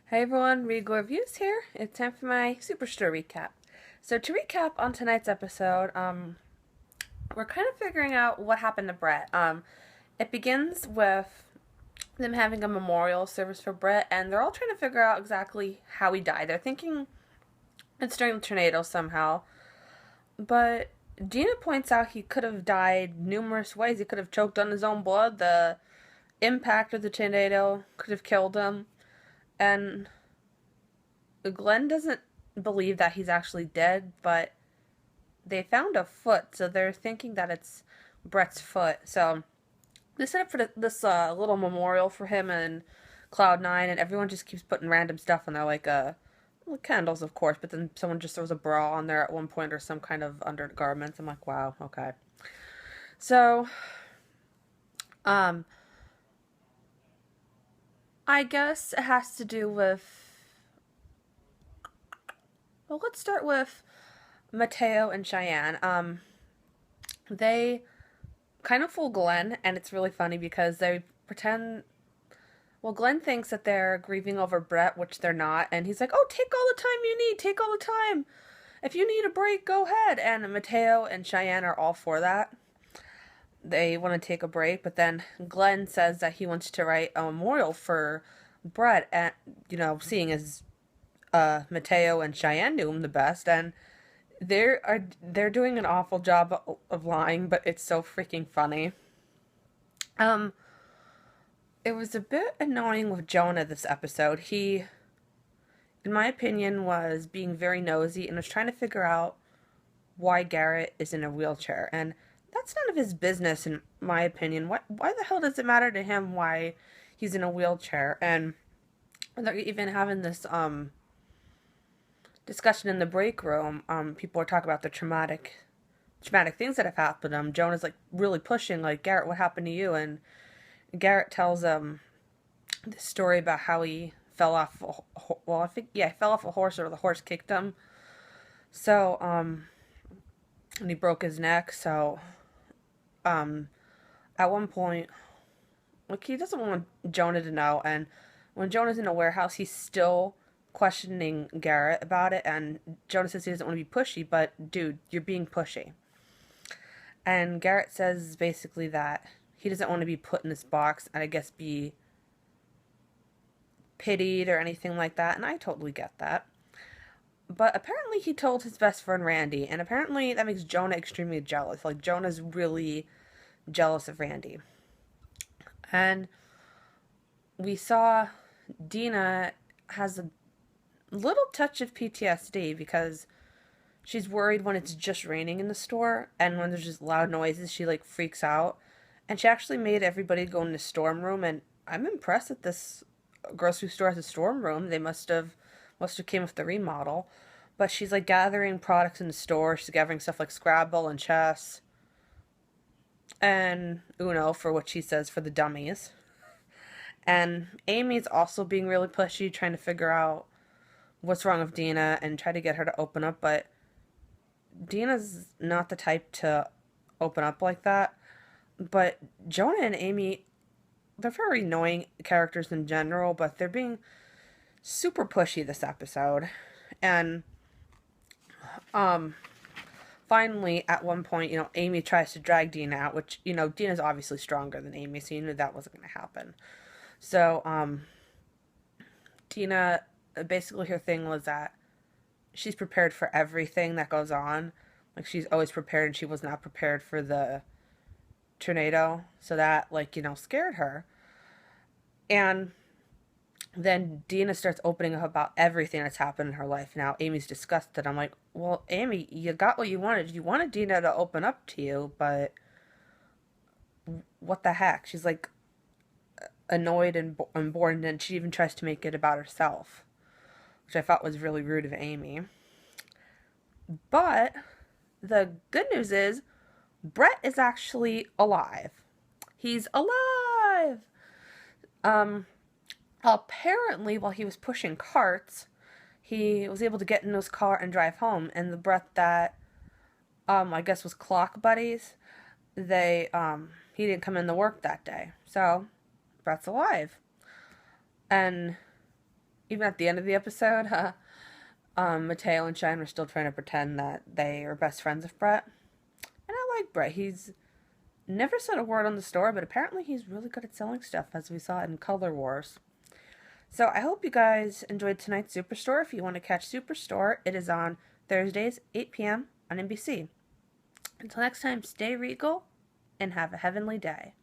Hey everyone, Regal Reviews here. It's time for my Superstore recap. So to recap on tonight's episode, we're kind of figuring out what happened to Brett. It begins with them having a memorial service for Brett, and they're all trying to figure out exactly how he died. They're thinking it's during the tornado somehow, but Gina points out he could have died numerous ways. He could have choked on his own blood. The impact of the tornado could have killed him, and Glenn doesn't believe that he's actually dead, but they found a foot, so they're thinking that it's Brett's foot. So they set up for this little memorial for him in Cloud9, and everyone just keeps putting random stuff on there, like candles, of course, but then someone just throws a bra on there at one point or some kind of undergarments. I'm like, wow, okay. So, I guess it has to do with. Well, let's start with Mateo and Cheyenne. They kind of fool Glenn, and it's really funny because they pretend. Well, Glenn thinks that they're grieving over Brett, which they're not, and he's like, "Oh, take all the time you need. Take all the time. If you need a break, go ahead." And Mateo and Cheyenne are all for that. They want to take a break, but then Glenn says that he wants to write a memorial for Brett, and seeing as Mateo and Cheyenne knew him the best, and they're doing an awful job of lying, but it's so freaking funny. Um, it was a bit annoying with Jonah this episode. He, in my opinion, was being very nosy and was trying to figure out why Garrett is in a wheelchair, and that's none of his business, in my opinion. Why the hell does it matter to him why he's in a wheelchair? And they're even having this discussion in the break room. People are talking about the traumatic things that have happened. Jonah's like really pushing, like, Garrett, what happened to you? And Garrett tells this story about how he fell off. He fell off a horse, or the horse kicked him. So and he broke his neck. So at one point, like, he doesn't want Jonah to know, and when Jonah's in a warehouse, he's still questioning Garrett about it, and Jonah says he doesn't want to be pushy, but dude, you're being pushy. And Garrett says basically that he doesn't want to be put in this box and I guess be pitied or anything like that, and I totally get that. But apparently he told his best friend Randy, and apparently that makes Jonah extremely jealous. Like, Jonah's really jealous of Randy. And we saw Dina has a little touch of PTSD because she's worried when it's just raining in the store, and when there's just loud noises, she like freaks out. And she actually made everybody go in the storm room, and I'm impressed that this grocery store has a storm room. They must have came with the remodel. But she's like gathering products in the store. She's gathering stuff like Scrabble and chess and Uno, for what she says for the dummies. And Amy's also being really pushy, trying to figure out what's wrong with Dina and try to get her to open up, but Dina's not the type to open up like that. But Jonah and Amy, they're very annoying characters in general, but they're being super pushy this episode. And finally, at one point, Amy tries to drag Dina out, which, Dina's obviously stronger than Amy, so you knew that wasn't going to happen. So Dina, basically her thing was that she's prepared for everything that goes on. Like, she's always prepared, and she was not prepared for the tornado. So that, scared her. And then Dina starts opening up about everything that's happened in her life. Now, Amy's disgusted. I'm like, well, Amy, you got what you wanted. You wanted Dina to open up to you, but what the heck? She's, like, annoyed and bored, and she even tries to make it about herself, which I thought was really rude of Amy. But the good news is Brett is actually alive. He's alive! Apparently, while he was pushing carts, he was able to get in his car and drive home, and the Brett that, I guess was clock buddies, he didn't come in to work that day. So, Brett's alive. And even at the end of the episode, Mateo and Cheyenne were still trying to pretend that they are best friends with Brett. And I like Brett. He's never said a word on the store, but apparently he's really good at selling stuff, as we saw in Color Wars. So I hope you guys enjoyed tonight's Superstore. If you want to catch Superstore, it is on Thursdays, 8 p.m. on NBC. Until next time, stay regal and have a heavenly day.